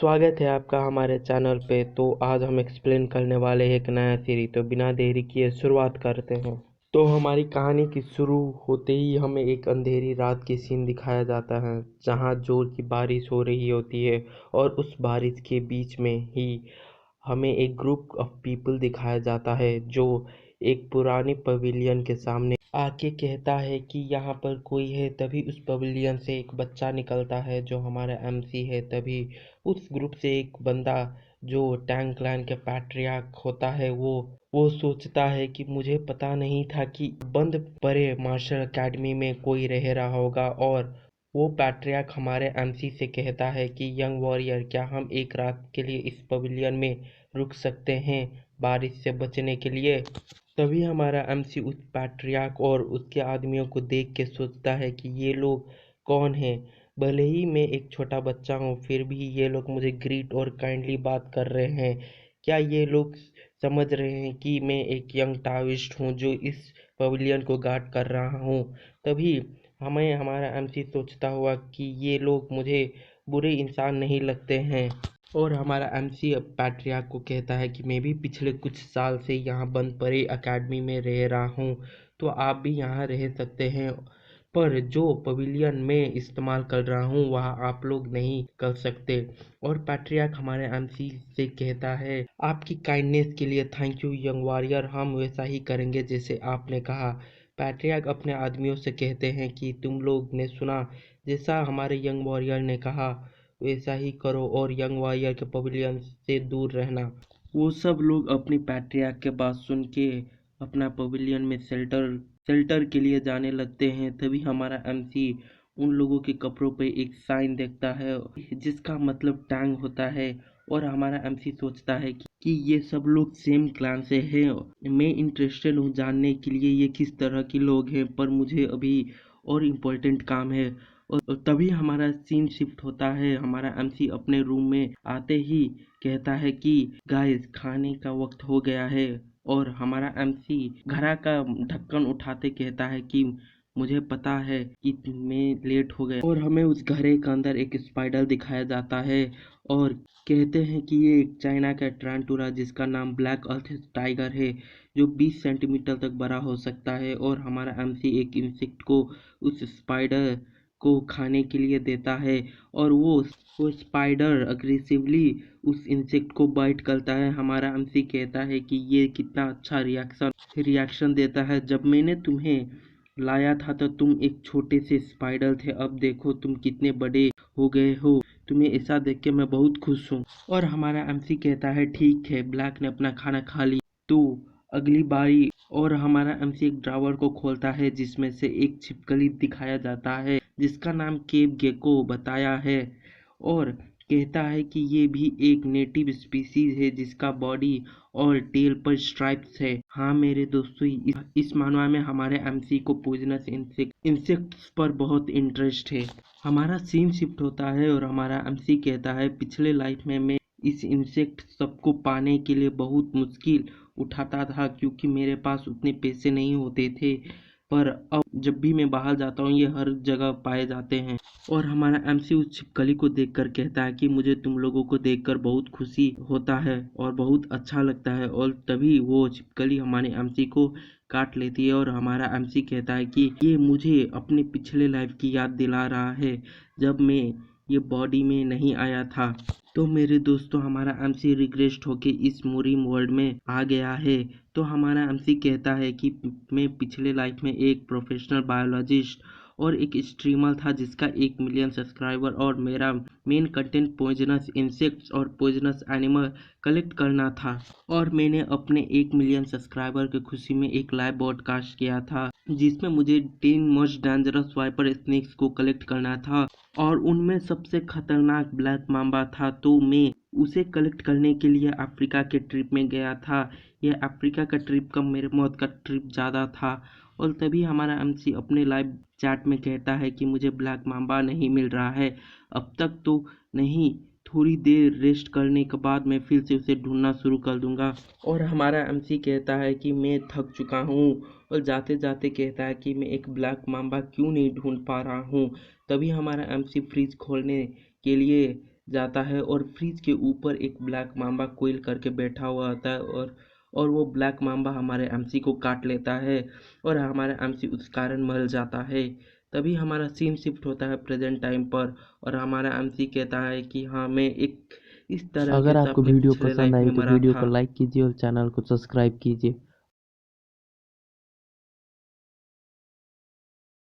स्वागत है आपका हमारे चैनल पे। तो आज हम एक्सप्लेन करने वाले हैं एक नया सीरीज। तो बिना देरी किए शुरुआत करते हैं। तो हमारी कहानी की शुरू होते ही हमें एक अंधेरी रात की सीन दिखाया जाता है, जहां जोर की बारिश हो रही होती है और उस बारिश के बीच में ही हमें एक ग्रुप ऑफ पीपल दिखाया जाता है जो एक पुरानी पवेलियन के सामने आके कहता है कि यहाँ पर कोई है। तभी उस पवेलियन से एक बच्चा निकलता है जो हमारा एमसी है। तभी उस ग्रुप से एक बंदा जो टैंक क्लैन के पैट्रियार्क होता है, वो सोचता है कि मुझे पता नहीं था कि बंद पड़े मार्शल एकेडमी में कोई रह रहा होगा। और वो पैट्रियार्क हमारे एमसी से कहता है कि यंग वॉरियर, क्या हम एक रात के लिए इस पवेलियन में रुक सकते हैं बारिश से बचने के लिए। तभी हमारा एमसी उस पैट्रियार्क और उसके आदमियों को देख के सोचता है कि ये लोग कौन हैं। भले ही मैं एक छोटा बच्चा हूँ, फिर भी ये लोग मुझे ग्रीट और काइंडली बात कर रहे हैं। क्या ये लोग समझ रहे हैं कि मैं एक यंग टाविस्ट हूँ जो इस पवेलियन को गार्ड कर रहा हूँ। तभी हमें हमारा एमसी सोचता हुआ कि ये लोग मुझे बुरे इंसान नहीं लगते हैं। और हमारा एमसी अब पैट्रियार्क को कहता है कि मैं भी पिछले कुछ साल से यहाँ बंद पड़े एकेडमी में रह रहा हूँ, तो आप भी यहाँ रह सकते हैं। पर जो पवेलियन मैं इस्तेमाल कर रहा हूँ वहाँ आप लोग नहीं कर सकते। और पैट्रियार्क हमारे एमसी से कहता है, आपकी काइंडनेस के लिए थैंक यू यंग वॉरियर, हम वैसा ही करेंगे जैसे आपने कहा। पैट्रियार्क अपने आदमियों से कहते हैं कि तुम लोग ने सुना, जैसा हमारे यंग वॉरियर ने कहा वैसा ही करो और यंग वॉरियर के पवेलियन से दूर रहना। वो सब लोग अपनी पैट्रियार्क के बात सुन के अपना पवेलियन में शेल्टर के लिए जाने लगते हैं। तभी हमारा एमसी उन लोगों के कपड़ों पे एक साइन देखता है जिसका मतलब टैंग होता है। और हमारा एमसी सोचता है कि ये सब लोग सेम क्लान से हैं। मैं इंटरेस्टेड हूँ जानने के लिए ये किस तरह के लोग हैं, पर मुझे अभी और इम्पोर्टेंट काम है। और तभी हमारा सीन शिफ्ट होता है। हमारा एमसी अपने रूम में आते ही कहता है कि गाइस, खाने का वक्त हो गया है। और हमारा एमसी घड़ा का ढक्कन उठाते कहता है कि मुझे पता है कि मैं लेट हो गया। और हमें उस घड़े के अंदर एक स्पाइडर दिखाया जाता है और कहते हैं कि ये एक चाइना का टारंटुला जिसका नाम ब्लैक अर्थ टाइगर है, जो 20 सेंटीमीटर तक बड़ा हो सकता है। और हमारा एमसी एक इंसेक्ट को उस स्पाइडर को खाने के लिए देता है और वो स्पाइडर अग्रेसिवली उस इंसेक्ट को बाइट करता है। हमारा एमसी कहता है कि ये कितना अच्छा रिएक्शन देता है। जब मैंने तुम्हें लाया था तो तुम एक छोटे से स्पाइडर थे, अब देखो तुम कितने बड़े हो गए हो। तुम्हें ऐसा देख के मैं बहुत खुश हूँ। और हमारा एमसी कहता है ठीक है, ब्लैक ने अपना खाना खा लिया तो अगली बारी। और हमारा एमसी एक ड्रावर को खोलता है जिसमें से एक छिपकली दिखाया जाता है जिसका नाम केप गेको बताया है। और कहता है कि ये भी एक नेटिव स्पीसीज है जिसका बॉडी और टेल पर स्ट्राइप्स है। हाँ मेरे दोस्तों, इस मानवा में हमारे एमसी को पॉइजनस इंसेक्ट्स पर बहुत इंटरेस्ट है। हमारा सीन शिफ्ट होता है और हमारा एमसी कहता है, पिछले लाइफ में मैं इस इंसेक्ट सबको पाने के लिए बहुत मुश्किल उठाता था क्योंकि मेरे पास उतने पैसे नहीं होते थे। पर अब जब भी मैं बाहर जाता हूँ ये हर जगह पाए जाते हैं। और हमारा एमसी उस छिपकली को देखकर कहता है कि मुझे तुम लोगों को देखकर बहुत खुशी होता है और बहुत अच्छा लगता है। और तभी वो छिपकली हमारे एमसी को काट लेती है और हमारा एमसी कहता है कि ये मुझे अपने पिछले लाइफ की याद दिला रहा है जब मैं ये बॉडी में नहीं आया था। तो मेरे दोस्तों, हमारा एमसी रिग्रेस्ट होके इस मुरीम वर्ल्ड में आ गया है। तो हमारा एमसी कहता है कि मैं पिछले लाइफ में एक प्रोफेशनल बायोलॉजिस्ट और एक स्ट्रीमर था जिसका 1 मिलियन सब्सक्राइबर, और मेरा मेन कंटेंट पॉइजनस इंसेक्ट्स और पॉइजनस एनिमल कलेक्ट करना था। और मैंने अपने 1 मिलियन सब्सक्राइबर की खुशी में एक लाइव ब्रॉडकास्ट किया था जिसमें मुझे 10 मोस्ट डेंजरस वाइपर स्नेक्स को कलेक्ट करना था और उनमें सबसे खतरनाक ब्लैक मांबा था। तो मैं उसे कलेक्ट करने के लिए अफ्रीका के ट्रिप में गया था। यह अफ्रीका का ट्रिप कम, मेरे मौत का ट्रिप ज़्यादा था। और तभी हमारा एमसी अपने लाइव चैट में कहता है कि मुझे ब्लैक मांबा नहीं मिल रहा है, अब तक तो नहीं, थोड़ी देर रेस्ट करने के बाद मैं फिर से उसे ढूंढना शुरू कर दूंगा। और हमारा एमसी कहता है कि मैं थक चुका हूँ और जाते जाते कहता है कि मैं एक ब्लैक मांबा क्यों नहीं ढूंढ पा रहा हूँ। तभी हमारा एमसी फ्रिज खोलने के लिए जाता है और फ्रिज के ऊपर एक ब्लैक माम्बा कोइल करके बैठा हुआ होता है और वो ब्लैक माम्बा हमारे एमसी को काट लेता है और हमारा एमसी उस कारण मर जाता है। तभी हमारा सीन शिफ्ट होता है प्रेजेंट टाइम पर और हमारा एमसी कहता है कि हाँ, मैं एक इस तरह के अगर आपको अपने वीडियो पिछले पसंद लाइफ आई में तो मरा वीडियो को था। लाइक कीजिए और चैनल को सब्सक्राइब कीजिए।